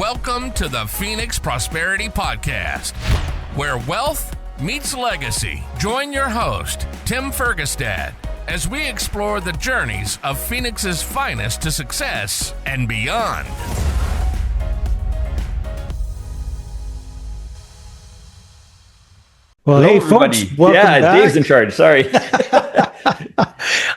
Welcome to the Phoenix Prosperity Podcast, where wealth meets legacy. Join your host, Tim Fergestad, as we explore the journeys of Phoenix's finest to success and beyond. Well, hello, hey, everybody. folks, welcome back. Dave's in charge. Sorry.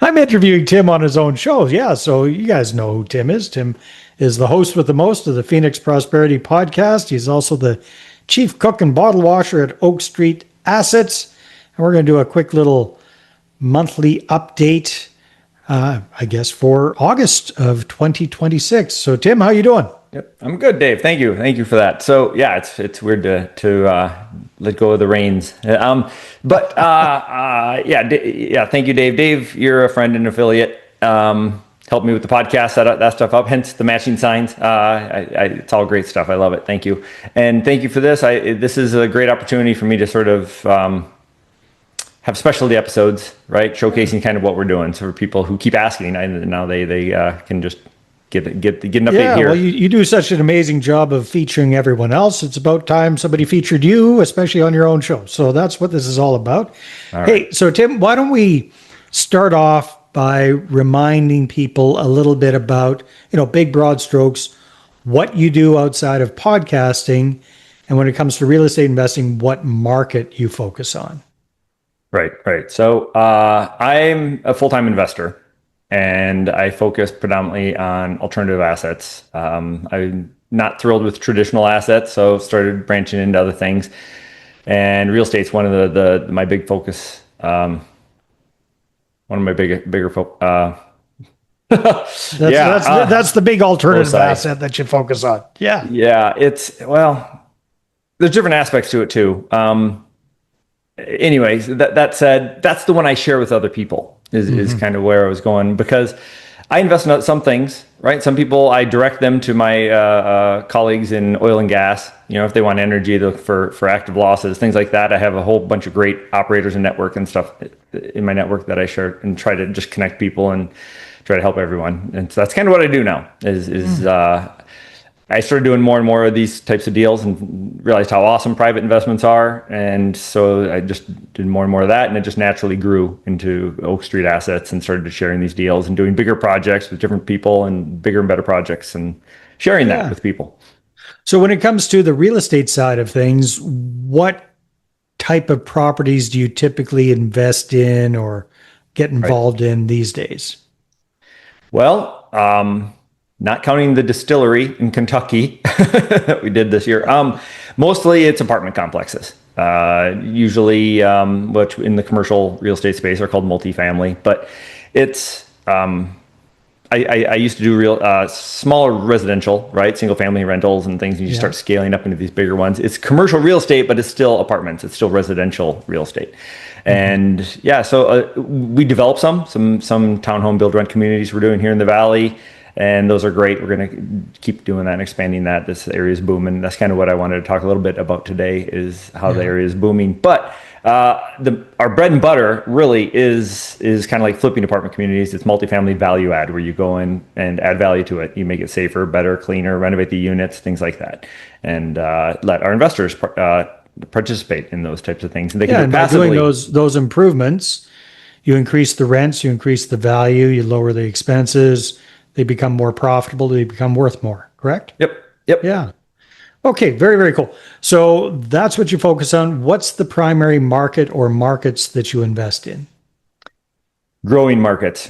I'm interviewing Tim on his own show. Yeah, so you guys know who Tim is. Tim is the host with the most of the Phoenix Prosperity Podcast. He's also the chief cook and bottle washer at Oak Street Assets. And we're going to do a quick little monthly update, I guess, for August of 2026. So, Tim, how you doing? Yep, I'm good, Dave. Thank you. Thank you for that. So, yeah, it's weird to let go of the reins. Yeah. Thank you, Dave. Dave, you're a friend and affiliate. Helped me with the podcast, set that stuff up. Hence the matching signs. It's all great stuff. I love it. Thank you, and thank you for this. This is a great opportunity for me to sort of have specialty episodes, right? Showcasing kind of what we're doing. So for people who keep asking, now they can just get an update here. Well, you do such an amazing job of featuring everyone else. It's about time somebody featured you, especially on your own show. So that's what this is all about. All right. Hey, so Tim, why don't we start off by reminding people a little bit about, big broad strokes, what you do outside of podcasting, and when it comes to real estate investing, what market you focus on. Right. So I'm a full-time investor, and I focus predominantly on alternative assets. I'm not thrilled with traditional assets, so started branching into other things. And real estate's one of my big focus. One of my bigger focus. That's the big alternative asset that you focus on. Yeah. Yeah. There's different aspects to it too. Anyways, that said, that's the one I share with other people is kind of where I was going, because I invest in some things, right? Some people, I direct them to my colleagues in oil and gas. If they want energy, they look for active losses, things like that. I have a whole bunch of great operators and network and stuff in my network that I share and try to just connect people and try to help everyone. And so that's kind of what I do now I started doing more and more of these types of deals and realized how awesome private investments are. And so I just did more and more of that. And it just naturally grew into Oak Street Assets and started sharing these deals and doing bigger projects with different people and bigger and better projects and sharing that with people. So when it comes to the real estate side of things, what type of properties do you typically invest in or get involved in these days? Well, not counting the distillery in Kentucky that we did this year. Mostly it's apartment complexes. Usually, which in the commercial real estate space are called multifamily. But it's I used to do smaller residential, right, single family rentals and things. And you start scaling up into these bigger ones. It's commercial real estate, but it's still apartments. It's still residential real estate. And so we develop some townhome build rent communities we're doing here in the Valley. And those are great. We're going to keep doing that and expanding that. This area is booming. That's kind of what I wanted to talk a little bit about today, is how the area is booming. But our bread and butter really is kind of like flipping apartment communities. It's multifamily value add, where you go in and add value to it. You make it safer, better, cleaner, renovate the units, things like that. And let our investors participate in those types of things. And they can do it passively. By doing those improvements, you increase the rents, you increase the value, you lower the expenses. They become more profitable. They become worth more, correct? Yep. Yeah. Okay, very, very cool. So that's what you focus on. What's the primary market or markets that you invest in? Growing markets.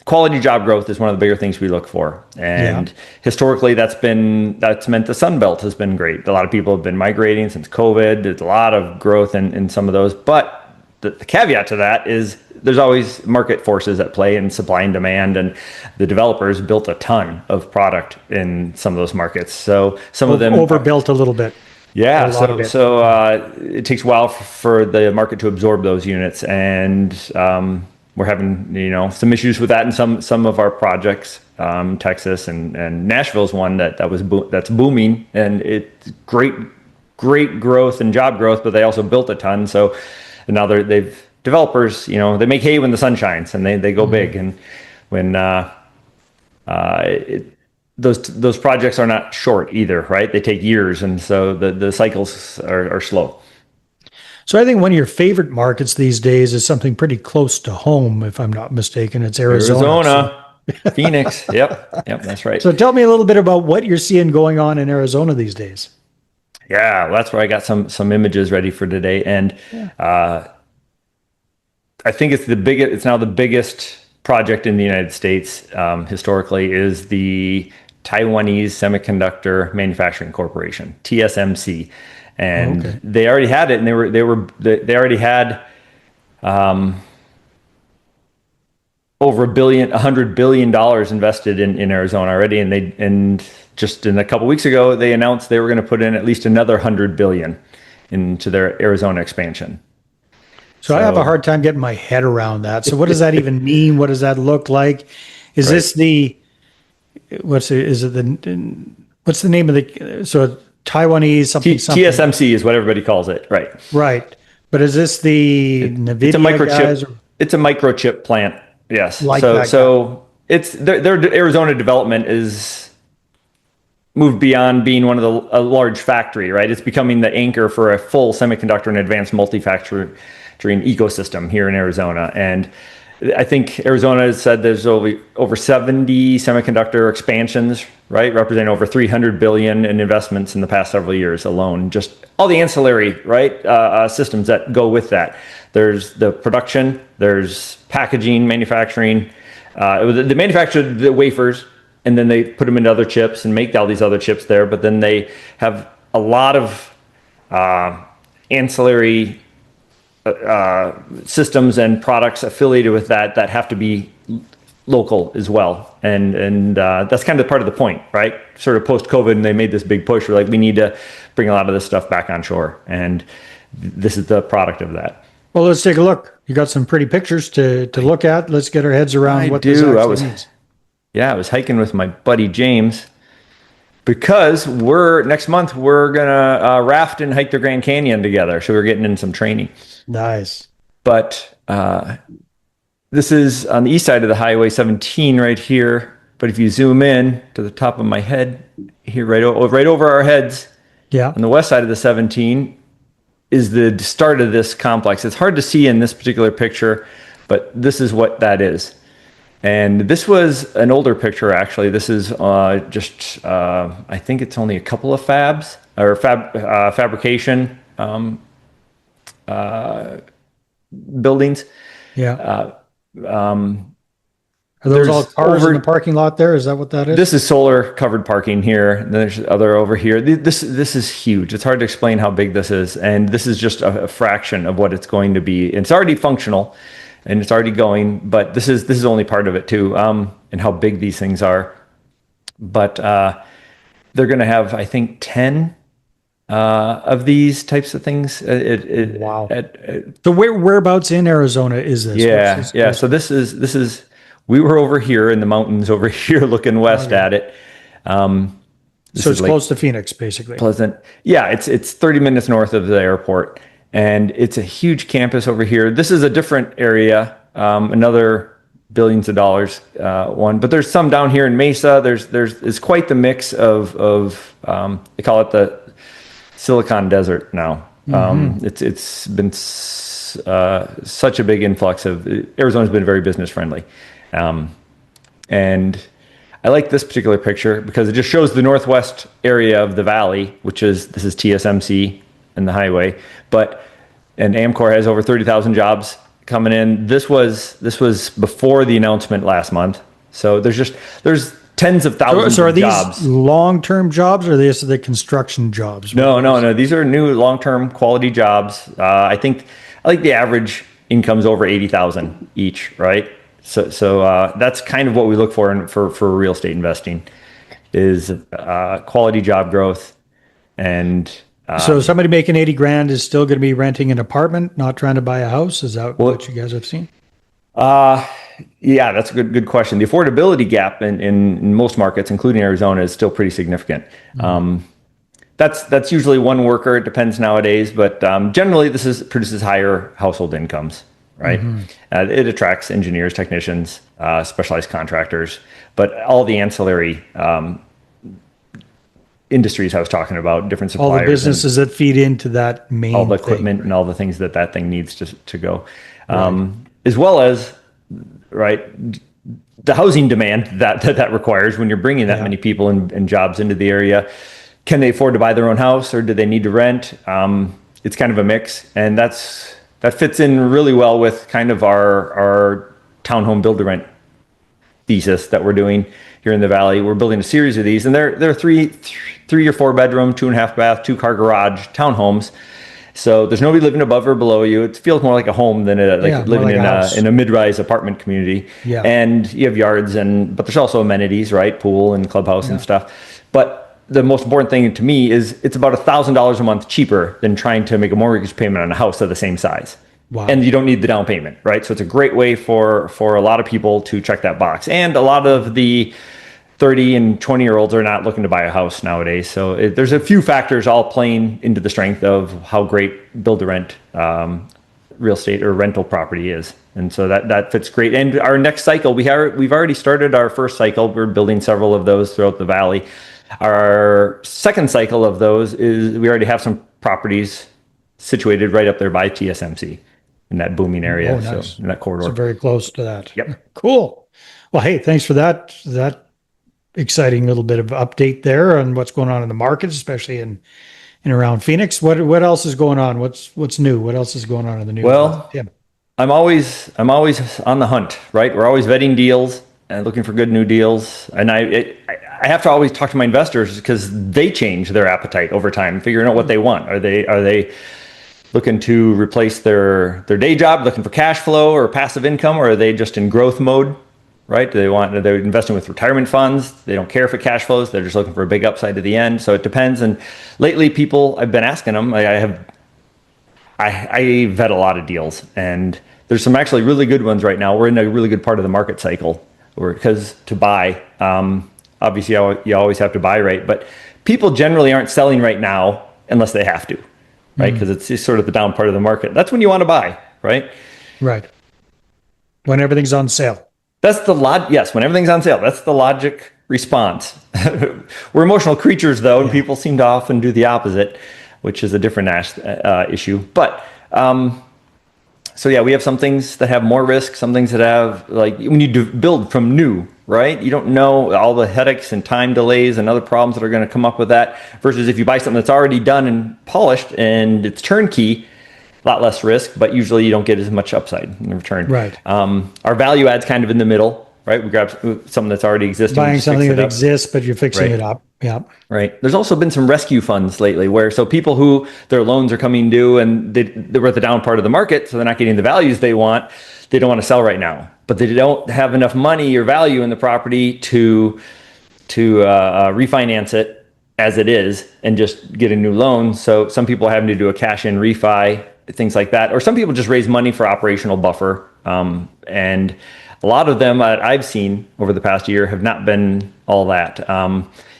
Quality job growth is one of the bigger things we look for. And historically, that's meant the Sun Belt has been great. A lot of people have been migrating since COVID. There's a lot of growth in some of those. But the caveat to that is there's always market forces at play and supply and demand, and the developers built a ton of product in some of those markets. So some of them overbuilt a little bit. Yeah. So it takes a while for the market to absorb those units, and we're having some issues with that in some of our projects. Texas and Nashville is one that's booming, and it's great growth and job growth, but they also built a ton. So now they've developers, they make hay when the sun shines, and they go big. And when the those projects are not short either, right? They take years, and so the cycles are slow. So I think one of your favorite markets these days is something pretty close to home, if I'm not mistaken. It's Arizona. Phoenix. Yep, that's right. So tell me a little bit about what you're seeing going on in Arizona these days. Yeah, well, that's where I got some images ready for today, and I think it's the biggest. It's now the biggest project in the United States historically is the Taiwanese Semiconductor Manufacturing Corporation, TSMC, and they already had it, and they already had over $100 billion invested in Arizona already, and just in a couple weeks ago they announced they were going to put in at least another $100 billion into their Arizona expansion. So I have a hard time getting my head around that. So what does that even mean? What does that look like? Is this what's the name of the Taiwanese something? TSMC is what everybody calls it, right? Right. But is this the NVIDIA it's a microchip guys? It's a microchip plant. Yes. So it's their Arizona development is moved beyond being one of a large factory, right? It's becoming the anchor for a full semiconductor and advanced multifactoring ecosystem here in Arizona. And I think Arizona has said there's over 70 semiconductor expansions, right? Representing over 300 billion in investments in the past several years alone. Just all the ancillary, right, systems that go with that. There's the production, there's packaging, manufacturing. They manufacture the wafers, and then they put them into other chips and make all these other chips there. But then they have a lot of ancillary systems and products affiliated with that have to be local as well, and that's kind of part of the point, right? Sort of post COVID, and they made this big push. We're like, we need to bring a lot of this stuff back on shore, and this is the product of that. Well, let's take a look. You got some pretty pictures to look at. Let's get our heads around what this actually means. Yeah, I was hiking with my buddy James because next month we're gonna raft and hike the Grand Canyon together. So we're getting in some training. Nice. But this is on the east side of the Highway 17 right here. But if you zoom in to the top of my head here, right over our heads, on the west side of the 17 is the start of this complex. It's hard to see in this particular picture, but this is what that is. And this was an older picture, actually. This is I think it's only a couple of fabs or fabrication buildings. Yeah. Are those all cars in the parking lot there? Is that what that is? This is solar covered parking here. And there's other over here. This is huge. It's hard to explain how big this is. And this is just a fraction of what it's going to be. It's already functional and it's already going, but this is only part of it too, and how big these things are. But they're going to have, I think, 10 of these types of things. Wow. So whereabouts in Arizona is this? Yeah. So this is we were over here in the mountains over here looking west at it. So it's close to Phoenix, basically. Pleasant. Yeah, it's 30 minutes north of the airport, and it's a huge campus over here. This is a different area, another billions of dollars one, but there's some down here in Mesa. It's quite the mix of they call it the Silicon Desert now. It's been such a big influx of Arizona's been very business friendly, and I like this particular picture because it just shows the northwest area of the valley, this is TSMC and the highway, and Amcor has over 30,000 jobs coming in. This was before the announcement last month, so there's tens of thousands of jobs. So are these long-term jobs, or are these the construction jobs? No. These are new long-term quality jobs. I think the average income's over 80,000 each, right? So that's kind of what we look for for real estate investing is quality job growth. And so somebody making 80 grand is still going to be renting an apartment, not trying to buy a house. Is that what you guys have seen? Yeah, that's a good question. The affordability gap in most markets, including Arizona, is still pretty significant. That's usually one worker. It depends nowadays, but generally this produces higher household incomes, right? It attracts engineers, technicians, specialized contractors, but all the ancillary industries I was talking about, different suppliers. All the businesses that feed into that main all the equipment thing, and all the things that thing needs to go. As well as, right, the housing demand that requires when you're bringing that many people and jobs into the area. Can they afford to buy their own house, or do they need to rent? It's kind of a mix, and that fits in really well with kind of our townhome build to rent thesis that we're doing here in the Valley. We're building a series of these, and they're three or four bedroom, 2.5 bath, 2-car garage townhomes. So there's nobody living above or below you. It feels more like a home than living in a mid-rise apartment community. Yeah. And you have yards, but there's also amenities, right? Pool and clubhouse and stuff. But the most important thing to me is it's about $1,000 a month cheaper than trying to make a mortgage payment on a house of the same size. Wow. And you don't need the down payment, right? So it's a great way for a lot of people to check that box. And a lot of the 30 and 20-year-olds are not looking to buy a house nowadays. So there's a few factors all playing into the strength of how great build-to-rent real estate or rental property is. And so that fits great. And our next cycle, we've already started our first cycle. We're building several of those throughout the Valley. Our second cycle of those is we already have some properties situated right up there by TSMC in that booming area. Nice. So in that corridor. So very close to that. Yep. Cool. Well, hey, thanks for that exciting little bit of update there on what's going on in the market, especially in around Phoenix. What else is going on? What's new? What else is going on in the news? Well, Tim? I'm always on the hunt, right? We're always vetting deals and looking for good new deals. And I have to always talk to my investors because they change their appetite over time, figuring out what they want. Are they looking to replace their day job, looking for cash flow or passive income, or are they just in growth mode, right? They're investing with retirement funds. They don't care if it cash flows. They're just looking for a big upside to the end. So it depends. And lately I've been asking them, I vet a lot of deals, and there's some actually really good ones right now. We're in a really good part of the market cycle because to buy, obviously you always have to buy right, but people generally aren't selling right now unless they have to, right? Because it's sort of the down part of the market. That's when you want to buy, right? Right. When everything's on sale. That's yes, when everything's on sale. That's the logic response. We're emotional creatures, though, and people seem to often do the opposite, which is a different issue. But so yeah, we have some things that have more risk, some things that have, like when you build from new, right? You don't know all the headaches and time delays and other problems that are going to come up with that. Versus if you buy something that's already done and polished and it's turnkey, a lot less risk, but usually you don't get as much upside in return. Right. Our value add's kind of in the middle, right? We grab something that's already existing. Buying something that exists, but you're fixing it up. Yeah. Right. There's also been some rescue funds lately so people who their loans are coming due and they were at the down part of the market, so they're not getting the values they want. They don't want to sell right now, but they don't have enough money or value in the property to refinance it as it is and just get a new loan. So some people are having to do a cash in refi, things like that. Or some people just raise money for operational buffer. And a lot of them I've seen over the past year have not been all that.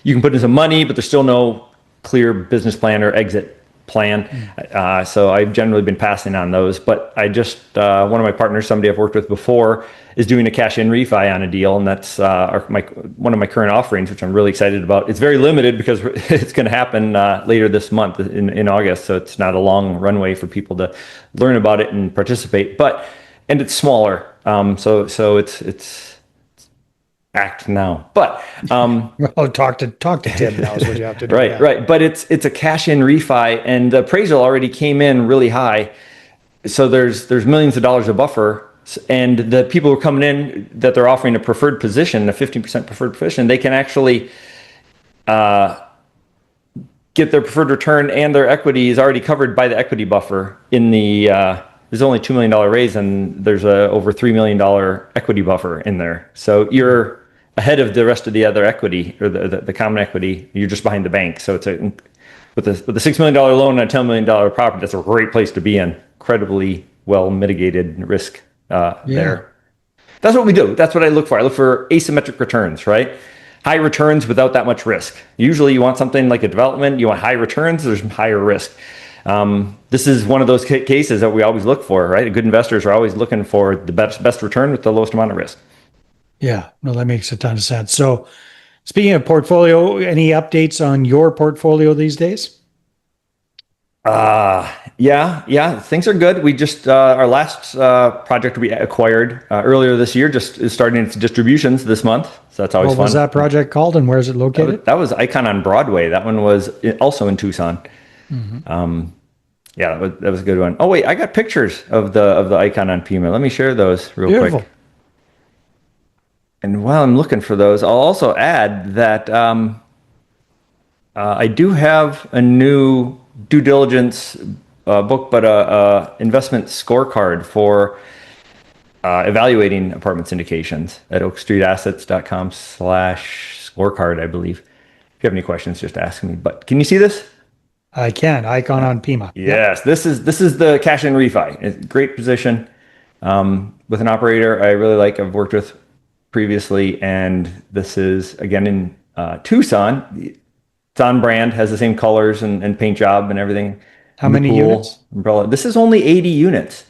You can put in some money, but there's still no clear business plan or exit plan. So I've generally been passing on those. But I just, one of my partners, somebody I've worked with before, is doing a cash in refi on a deal. And that's one of my current offerings, which I'm really excited about. It's very limited because it's going to happen later this month in August. So it's not a long runway for people to learn about it and participate. And it's smaller. So it's act now. But well, talk to Tim now is what you have to do. Right. But it's a cash in refi, and the appraisal already came in really high. So there's millions of dollars of buffer, and the people who are coming in that they're offering a preferred position, a 15% preferred position, they can actually get their preferred return, and their equity is already covered by the equity buffer in the there's only $2 million raise, and there's a over $3 million equity buffer in there. So you're ahead of the rest of the other equity, or the common equity. You're just behind the bank. So it's with a $6 million loan and a $10 million property, that's a great place to be in. Incredibly well mitigated risk there. That's what we do. That's what I look for. I look for asymmetric returns, right? High returns without that much risk. Usually you want something like a development, you want high returns, there's higher risk. This is one of those cases that we always look for, right? Good investors are always looking for the best return with the lowest amount of risk. Yeah, no, that makes a ton of sense. So Speaking of portfolio, any updates on your portfolio these days? Yeah, things are good. We just our last project we acquired earlier this year just is starting its distributions this month, so that's always What fun. was that project called, and where is it located? That was Icon on Broadway. That one was also in Tucson. Yeah, that was a good one. Oh wait, I got pictures of the Icon on Pima. Let me share those real Beautiful. quick. And while I'm looking for those, I'll also add that I do have a new due diligence book, but a investment scorecard for evaluating apartment syndications at oakstreetassets.com/scorecard, I believe. If you have any questions, just ask me. But can you see this? I can. Icon on Pima. Yes, this is the cash in refi. It's a great position with an operator I really like. I've worked with previously, and this is again in Tucson. It's on brand, has the same colors and paint job and everything. How many units? Umbrella. This is only 80 units.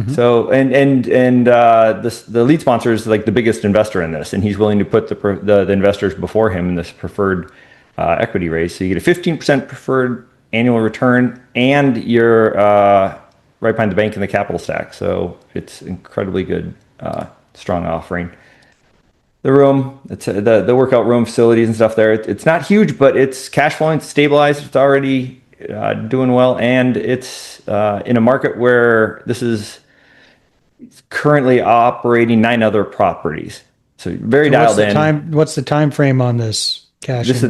So the lead sponsor is like the biggest investor in this, and he's willing to put the investors before him in this preferred equity raise. So you get a 15% preferred annual return, and you're right behind the bank in the capital stack. So it's incredibly good, strong offering. The room, it's the workout room facilities and stuff there. It's not huge, but it's cash flowing, it's stabilized. It's already doing well, and it's in a market where it's currently operating 9 other properties. So very dialed in. What's the time frame on this cash? This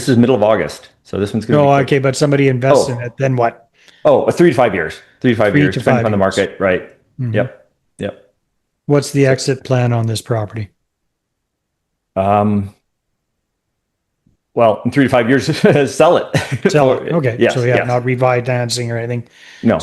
is middle of August. So this one's going to be quick. Okay, but somebody invests in it, then what? 3 to 5 years. 3 to 5 years, depending on the market, right? Yep. What's the exit plan on this property? Well, in 3 to 5 years, sell it. Sell it. Okay. Yes, so not refinancing or anything. No.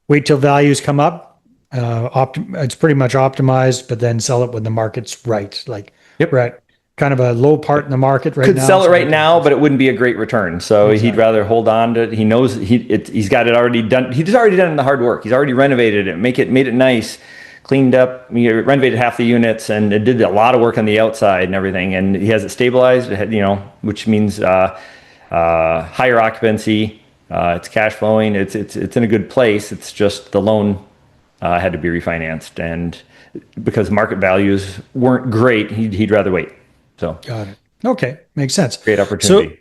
Wait till values come up. It's pretty much optimized, but then sell it when the market's right. Right. Kind of a low part in the market right now. Could sell it right now, but it wouldn't be a great return. So he'd rather hold on to it. He knows he's got it already done. He's already done the hard work. He's already renovated it, made it nice, cleaned up. He renovated half the units, and it did a lot of work on the outside and everything. And he has it stabilized, which means higher occupancy. It's cash flowing. It's in a good place. It's just the loan had to be refinanced, and because market values weren't great, he'd rather wait. So got it. Okay, makes sense. Great opportunity.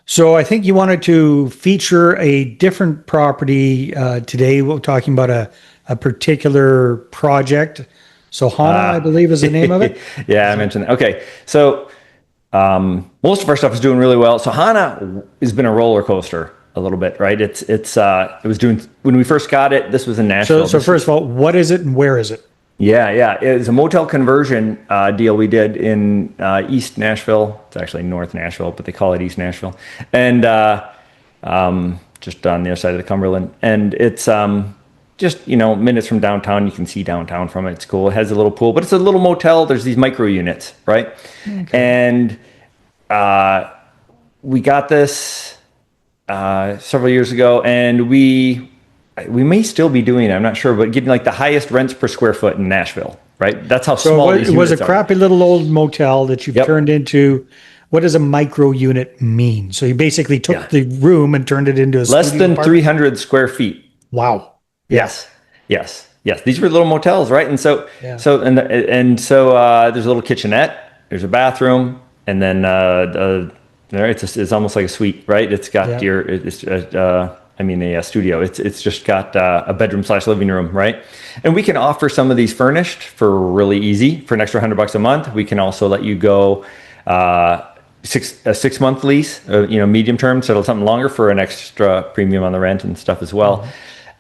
So I think you wanted to feature a different property today. We're talking about a particular project. So Hana, I believe, is the name of it. Yeah, I mentioned that. Okay, so most of our stuff is doing really well. So Hana has been a roller coaster a little bit, right? It was doing when we first got it. This was in Nashville. So first of all, what is it and where is it? Yeah. It's a motel conversion deal we did in East Nashville. It's actually North Nashville, but they call it East Nashville. And just on the other side of the Cumberland. And it's just, minutes from downtown. You can see downtown from it. It's cool. It has a little pool, but it's a little motel. There's these micro units, right? Okay. And we got this several years ago, and we may still be doing it, I'm not sure, but getting like the highest rents per square foot in Nashville, right? That's how small these units are. It was a crappy little old motel that you've turned into. What does a micro unit mean? So you basically took the room and turned it into a less than 300 square feet. Wow. Yes. These were little motels, right? And so there's a little kitchenette, there's a bathroom, and then it's almost like a suite, right? It's got a studio. It's just got a bedroom / living room, right? And we can offer some of these furnished for really easy for an extra $100 a month. We can also let you go a 6-month lease, medium term, settle something longer for an extra premium on the rent and stuff as well.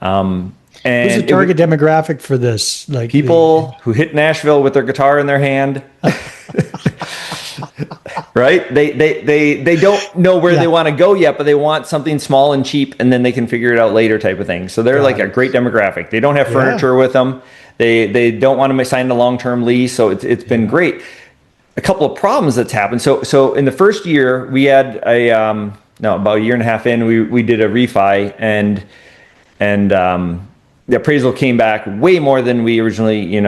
And who's the target demographic for this? Like people who hit Nashville with their guitar in their hand. Right? They don't know where they want to go yet, but they want something small and cheap, and then they can figure it out later type of thing. So they're a great demographic. They don't have furniture with them. They don't want to sign a long-term lease. So it's been great. A couple of problems that's happened. So in the first year, we had about a year and a half in, we did a refi, and the appraisal came back way more than we originally,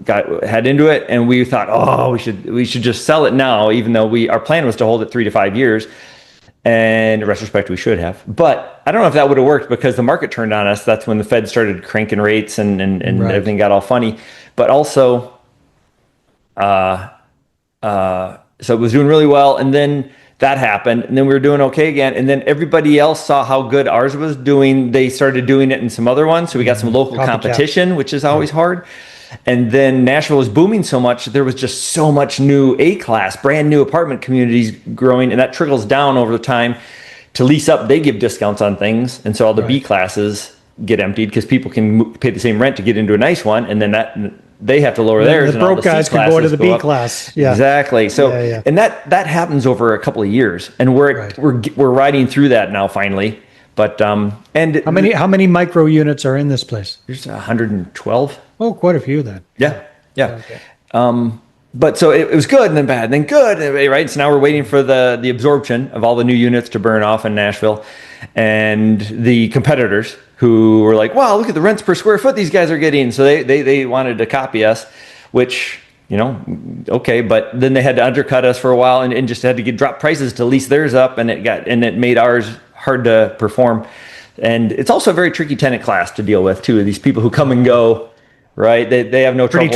had into it, and we thought, oh, we should just sell it now, even though our plan was to hold it 3 to 5 years. And in retrospect, we should have. But I don't know if that would have worked because the market turned on us. That's when the Fed started cranking rates and right. Everything got all funny. But also, so it was doing really well. And then that happened. And then we were doing okay again. And then everybody else saw how good ours was doing. They started doing it in some other ones. So we got some local competition, which is always hard. And then Nashville was booming so much, there was just so much new A-class, brand new apartment communities growing, and that trickles down over the time. To lease up, they give discounts on things, and so all the B classes get emptied because people can pay the same rent to get into a nice one, and then they have to lower theirs. The broke guys can go to the B class. Yeah, exactly. So, and that happens over a couple of years, and we're riding through that now finally. But and how many micro units are in this place? There's 112. Oh, quite a few then. Yeah. Okay. But so it was good and then bad and then good, right? So now we're waiting for the absorption of all the new units to burn off in Nashville, and the competitors who were like, "Wow, look at the rents per square foot these guys are getting." So they wanted to copy us, which okay, but then they had to undercut us for a while and just had to drop prices to lease theirs up, and it made ours hard to perform. And it's also a very tricky tenant class to deal with too. These people who come and go. Right, they have no trouble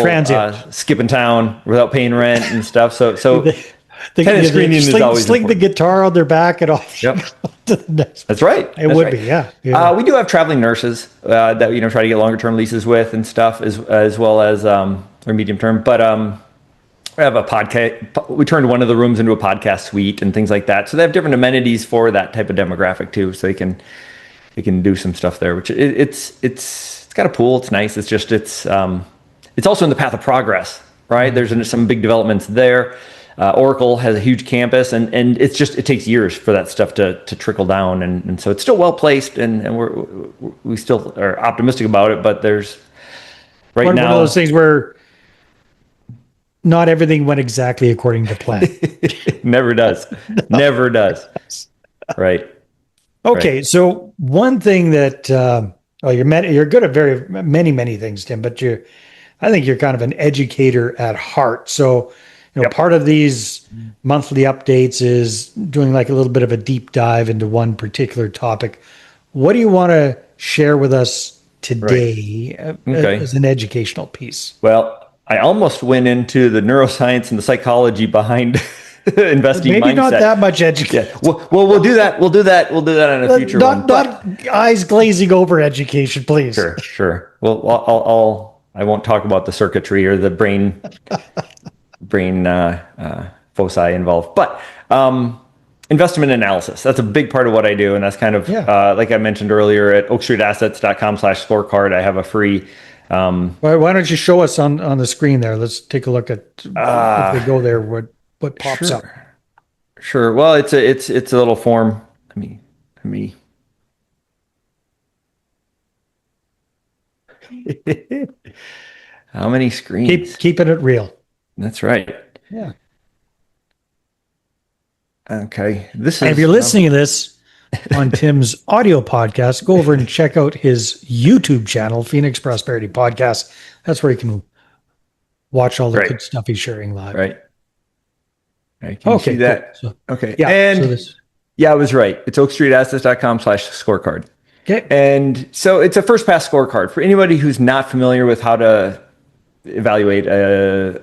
skipping town without paying rent and stuff. So tenant screening is always sling the guitar on their back and off. Yep, that's right. It would be, yeah. We do have traveling nurses that try to get longer term leases with and stuff as well as or medium term. But we have a podcast. We turned one of the rooms into a podcast suite and things like that. So they have different amenities for that type of demographic too. So they can do some stuff there, which it's got a pool. It's nice. It's just it's also in the path of progress, right? There's some big developments there. Oracle has a huge campus, and it takes years for that stuff to trickle down, and so it's still well placed, and we still are optimistic about it. But there's now one of those things where not everything went exactly according to plan. Never does. Never does. Right. Okay, right. So one thing that. You're good at many things, Tim, but I think you're kind of an educator at heart. So, part of these monthly updates is doing like a little bit of a deep dive into one particular topic. What do you want to share with us today as an educational piece? Well, I almost went into the neuroscience and the psychology behind investing maybe mindset. Not that much education. Yeah. Well, we'll do that. We'll do that on a future one. Not eyes glazing over education, please. Sure. Well, I won't talk about the circuitry or the brain foci involved, but investment analysis. That's a big part of what I do, and that's kind of like I mentioned earlier at oakstreetassets.com/scorecard. I have a free. Why don't you show us on the screen there? Let's take a look at if we go there. What pops up? Sure. Well, it's a little form. Let me. How many screens? Keeping it real. That's right. Yeah. Okay. And if you're listening to this on Tim's audio podcast, go over and check out his YouTube channel, Phoenix Prosperity Podcast. That's where you can watch all the good stuff he's sharing live. Right. Can you see that? Cool. Okay. Yeah. And I was right. It's oakstreetassets.com/scorecard. Okay. And so it's a first pass scorecard for anybody who's not familiar with how to evaluate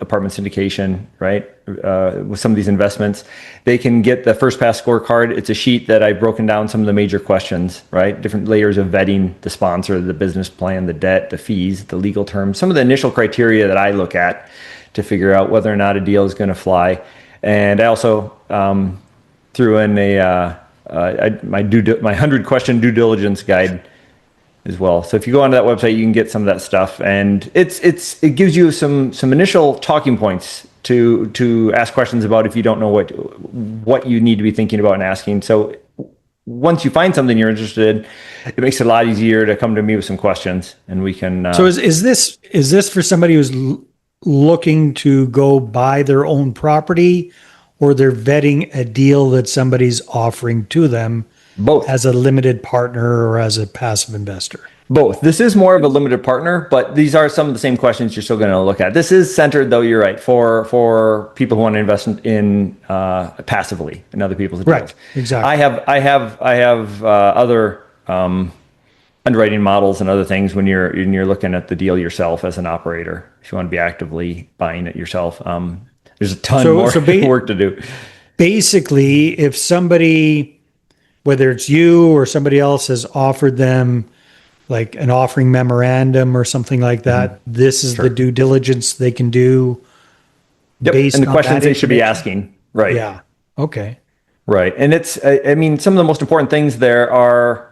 apartment syndication, right? With some of these investments, they can get the first pass scorecard. It's a sheet that I've broken down some of the major questions, right? Different layers of vetting the sponsor, the business plan, the debt, the fees, the legal terms, some of the initial criteria that I look at to figure out whether or not a deal is going to fly. And I also threw in my 100 question due diligence guide as well. So if you go onto that website, you can get some of that stuff, and it gives you some initial talking points to ask questions about if you don't know what you need to be thinking about and asking. So once you find something you're interested in, it makes it a lot easier to come to me with some questions, and we can. So is this for somebody who's looking to go buy their own property, or they're vetting a deal that somebody's offering to them? Both. As a limited partner or as a passive investor? Both. This is more of a limited partner, but these are some of the same questions you're still going to look at. This is centered, though, you're right, for people who want to invest in passively in other people's deals. Right, exactly. I have other underwriting models and other things when you're looking at the deal yourself as an operator. If you want to be actively buying it yourself, there's a ton more work to do. Basically, if somebody, whether it's you or somebody else, has offered them like an offering memorandum or something like that, this is the due diligence they can do. Based and the on questions that they should be asking. Right. Yeah. Okay. Right. And it's, I mean, some of the most important things there are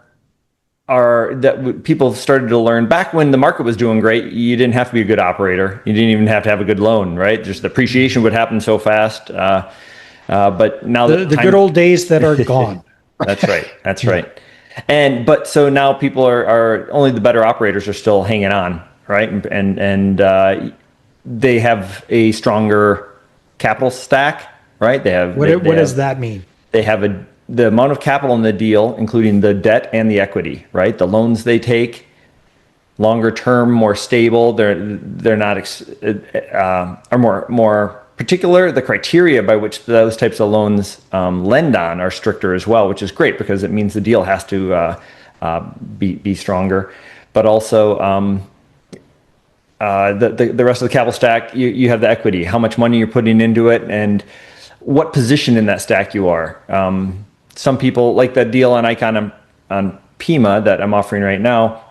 that people started to learn back when the market was doing great. You didn't have to be a good operator. You didn't even have to have a good loan, right? Just the appreciation would happen so fast. But now the good old days that are gone. That's right. That's right. But so now people are only the better operators are still hanging on, right? And they have a stronger capital stack, right? What does that mean? They have the amount of capital in the deal, including the debt and the equity, right? The loans they take, longer term, more stable. They're not are more particular. The criteria by which those types of loans lend on are stricter as well, which is great because it means the deal has to be stronger. But also the rest of the capital stack, you have the equity, how much money you're putting into it, and what position in that stack you are. Some people like that deal on Icon on Pima that I'm offering right now.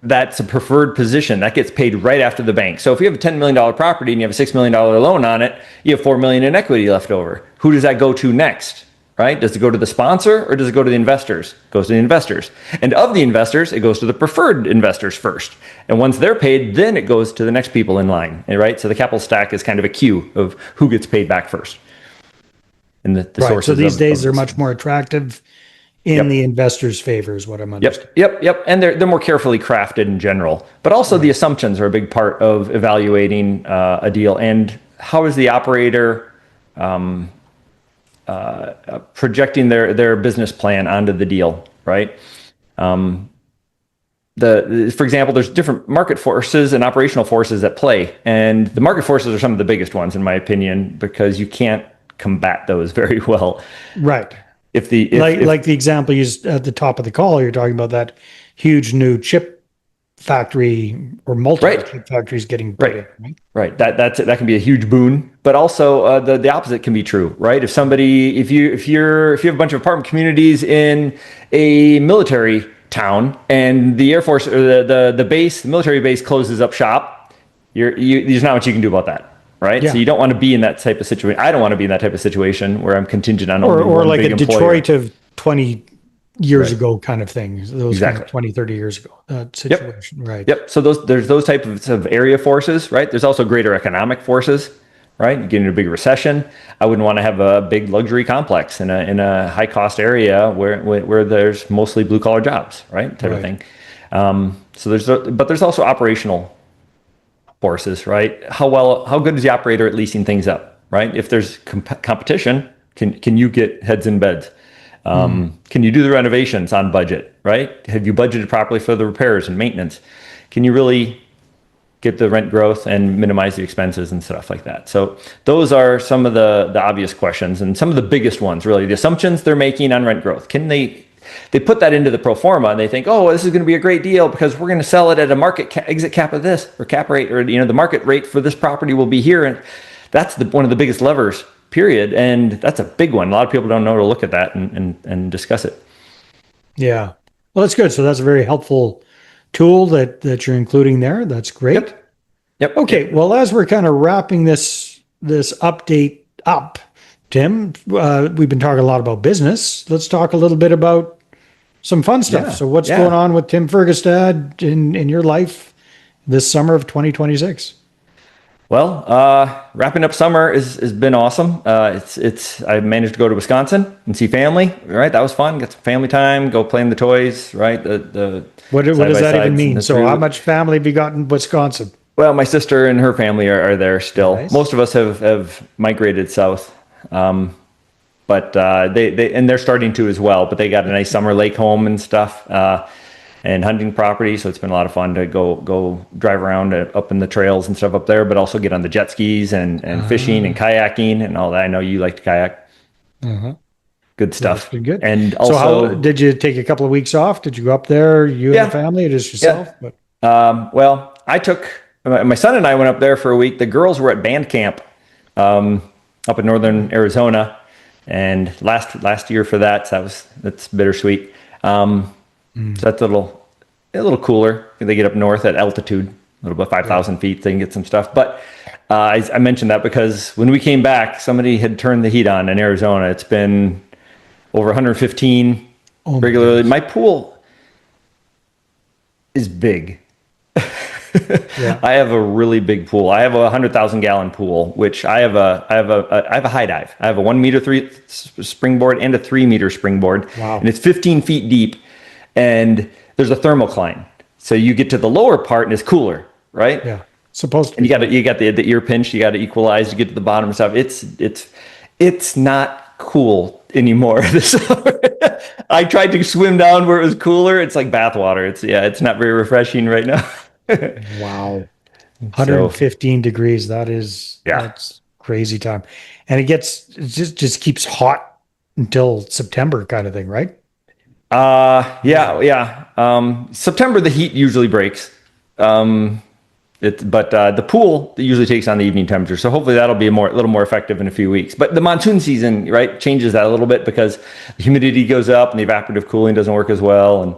That's a preferred position that gets paid right after the bank. So if you have a $10 million property and you have a $6 million loan on it, you have $4 million in equity left over. Who does that go to next, right? Does it go to the sponsor or does it go to the investors? It goes to the investors. And of the investors, it goes to the preferred investors first. And once they're paid, then it goes to the next people in line, right? So the capital stack is kind of a queue of who gets paid back first. And the sources. So these days they're much more attractive in the investor's favor is what I'm understanding. Yep. And they're more carefully crafted in general. But also the assumptions are a big part of evaluating a deal. And how is the operator projecting their business plan onto the deal, right? For example, there's different market forces and operational forces at play. And the market forces are some of the biggest ones, in my opinion, because you can't combat those very well. Right. If the example used at the top of the call, you're talking about that huge new chip factory or multiple chip factories getting put in, right? That can be a huge boon, but also the opposite can be true, right? If you have a bunch of apartment communities in a military town and the Air Force or the military base closes up shop, there's not much you can do about that. Right. Yeah. So you don't want to be in that type of situation. I don't want to be in that type of situation where I'm contingent on only one like big a employer. Detroit of 20 years ago kind of thing. Those kind of 20, 30 years ago situation. Yep. Right. Yep. So there's those types of area forces, right? There's also greater economic forces, right? You get into a big recession. I wouldn't want to have a big luxury complex in a high cost area where there's mostly blue collar jobs, right? Type of thing. So there's also operational forces, right? How good is the operator at leasing things up, right? If there's competition, can you get heads in beds? Can you do the renovations on budget, right? Have you budgeted properly for the repairs and maintenance? Can you really get the rent growth and minimize the expenses and stuff like that? So those are some of the obvious questions and some of the biggest ones, really. The assumptions they're making on rent growth. Can they put that into the pro forma and they think, oh, this is going to be a great deal because we're going to sell it at a market exit cap of this or cap rate, or the market rate for this property will be here. And that's one of the biggest levers, period. And that's a big one. A lot of people don't know to look at that and discuss it. Yeah. Well, that's good. So that's a very helpful tool that you're including there. That's great. Yep. Okay. Well, as we're kind of wrapping this update up, Tim, we've been talking a lot about business. Let's talk a little bit about some fun stuff. So what's going on with Tim Fergestad in your life this summer of 2026? Well, wrapping up summer has been awesome. I managed to go to Wisconsin and see family, right? That was fun. Get some family time, go play in the toys, right? What does that even mean? So how much family have you got in Wisconsin? Well, my sister and her family are there still. Nice. Most of us have migrated south. But they're starting to as well, but they got a nice summer lake home and stuff. and hunting property. So it's been a lot of fun to go drive around up in the trails and stuff up there, but also get on the jet skis and fishing and kayaking and all that. I know you like to kayak. Good stuff. Pretty good. And So also, how did you take a couple of weeks off? Did you go up there, you and the family, or just yourself? Yeah. Well, I took my son and I went up there for a week. The girls were at band camp up in northern Arizona, and last year for that, so that's bittersweet. So that's a little cooler. They get up north at altitude, a little bit 5,000 feet. They can get some stuff. But I mentioned that because when we came back, somebody had turned the heat on in Arizona. It's been over 115 regularly. My pool is big. I have a really big pool. I have a 100,000 gallon pool, which I have a high dive. I have a 1 meter 3 springboard and a 3 meter springboard. Wow. And it's 15 feet deep, and there's a thermocline. So you get to the lower part and it's cooler, right? Yeah. Supposed to. And you got the ear pinch, you got to equalize, you get to the bottom and stuff. It's not cool anymore this summer. I tried to swim down where it was cooler. It's like bathwater. It's not very refreshing right now. Wow. 115 degrees. That's crazy time. And it just keeps hot until September kind of thing, right? September, the heat usually breaks. But the pool usually takes on the evening temperature, so hopefully that'll be a little more effective in a few weeks. But the monsoon season, right, changes that a little bit because the humidity goes up and the evaporative cooling doesn't work as well, and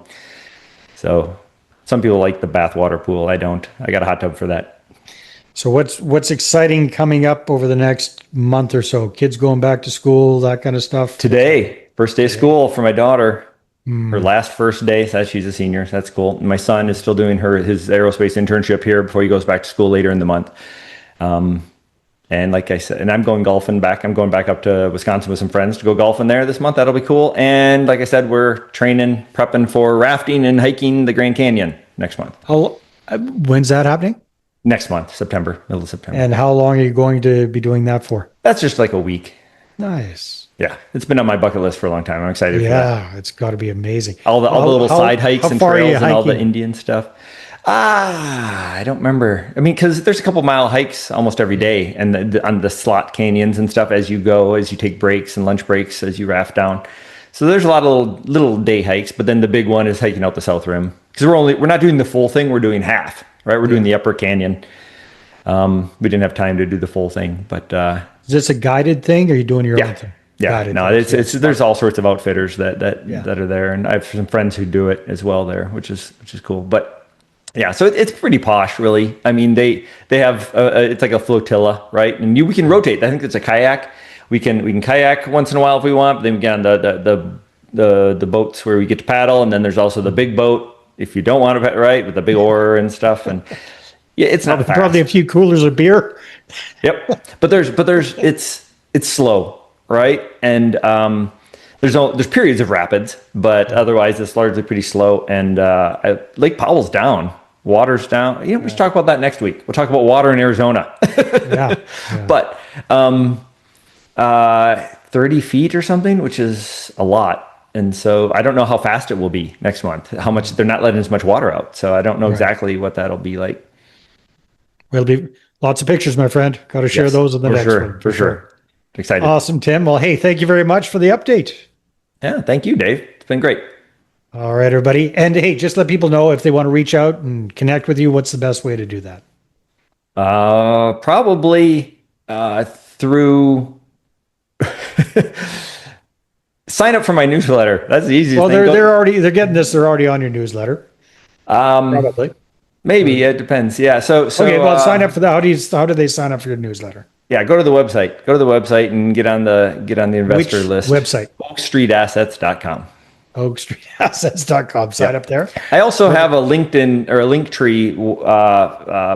so some people like the bathwater pool. I don't. I got a hot tub for that. So what's exciting coming up over the next month or so? Kids going back to school, that kind of stuff. Today, first day of school for my daughter. Her last first day, so she's a senior. So that's cool. My son is still doing his aerospace internship here before he goes back to school later in the month. And like I said, and I'm going golfing back. I'm going back up to Wisconsin with some friends to go golfing there this month. That'll be cool. And like I said, we're prepping for rafting and hiking the Grand Canyon next month. When's that happening? Next month, middle of September. And how long are you going to be doing that for? That's just like a week. Nice. Yeah, it's been on my bucket list for a long time. I'm excited for that. Yeah, it's got to be amazing. All the little side hikes and trails and all the Indian stuff. I don't remember. I mean, because there's a couple mile hikes almost every day, and on the slot canyons and stuff as you go, as you take breaks and lunch breaks as you raft down. So there's a lot of little day hikes, but then the big one is hiking out the South Rim because we're not doing the full thing. We're doing half, right? We're doing the Upper Canyon. We didn't have time to do the full thing, but is this a guided thing, or are you doing your own thing? Yeah, no, it's there's all sorts of outfitters that are there, and I have some friends who do it as well there, which is cool. But yeah, so it's pretty posh, really. I mean, they have it's like a flotilla, right? And we can rotate. I think it's a kayak. We can kayak once in a while if we want. But then we get on the boats where we get to paddle, and then there's also the big boat if you don't want to, right, with the big oar and stuff. And yeah, it's not fast. Probably a few coolers of beer. Yep, but it's slow. Right. And there's periods of rapids, but otherwise it's largely pretty slow. And Lake Powell's down, water's down. We should talk about that next week. We'll talk about water in Arizona. But 30 feet or something, which is a lot. And so I don't know how fast it will be next month, how much they're not letting as much water out. So I don't know exactly what that'll be like. Well, it'll be lots of pictures, my friend. Got to share those in the next one. For sure. Excited. Awesome, Tim. Well, hey, thank you very much for the update. Yeah, thank you, Dave. It's been great. All right, everybody. And hey, just let people know if they want to reach out and connect with you, what's the best way to do that? Probably through sign up for my newsletter. That's the easiest thing. Well, they're getting this. They're already on your newsletter. Probably. Maybe it depends. Yeah. So okay. Well, sign up for that. How do they sign up for your newsletter? Yeah, go to the website. Go to the website and get on the investor list. Website? OakStreetAssets.com. OakStreetAssets.com. Sign up there. I also have a LinkedIn or a Linktree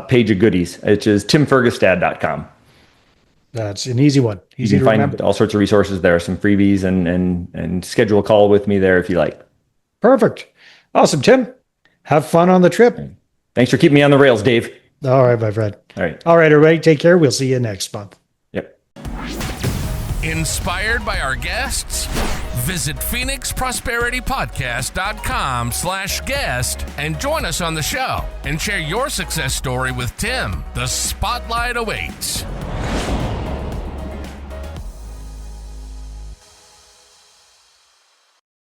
page of goodies, which is timfergestad.com. That's an easy one. Easy you can to find remember. all sorts of resources there, some freebies, and schedule a call with me there if you like. Perfect. Awesome, Tim. Have fun on the trip. Thanks for keeping me on the rails, Dave. All right, my friend. All right. All right, everybody. Take care. We'll see you next month. Yep. Inspired by our guests? Visit phoenixprosperitypodcast.com/guest and join us on the show and share your success story with Tim. The spotlight awaits.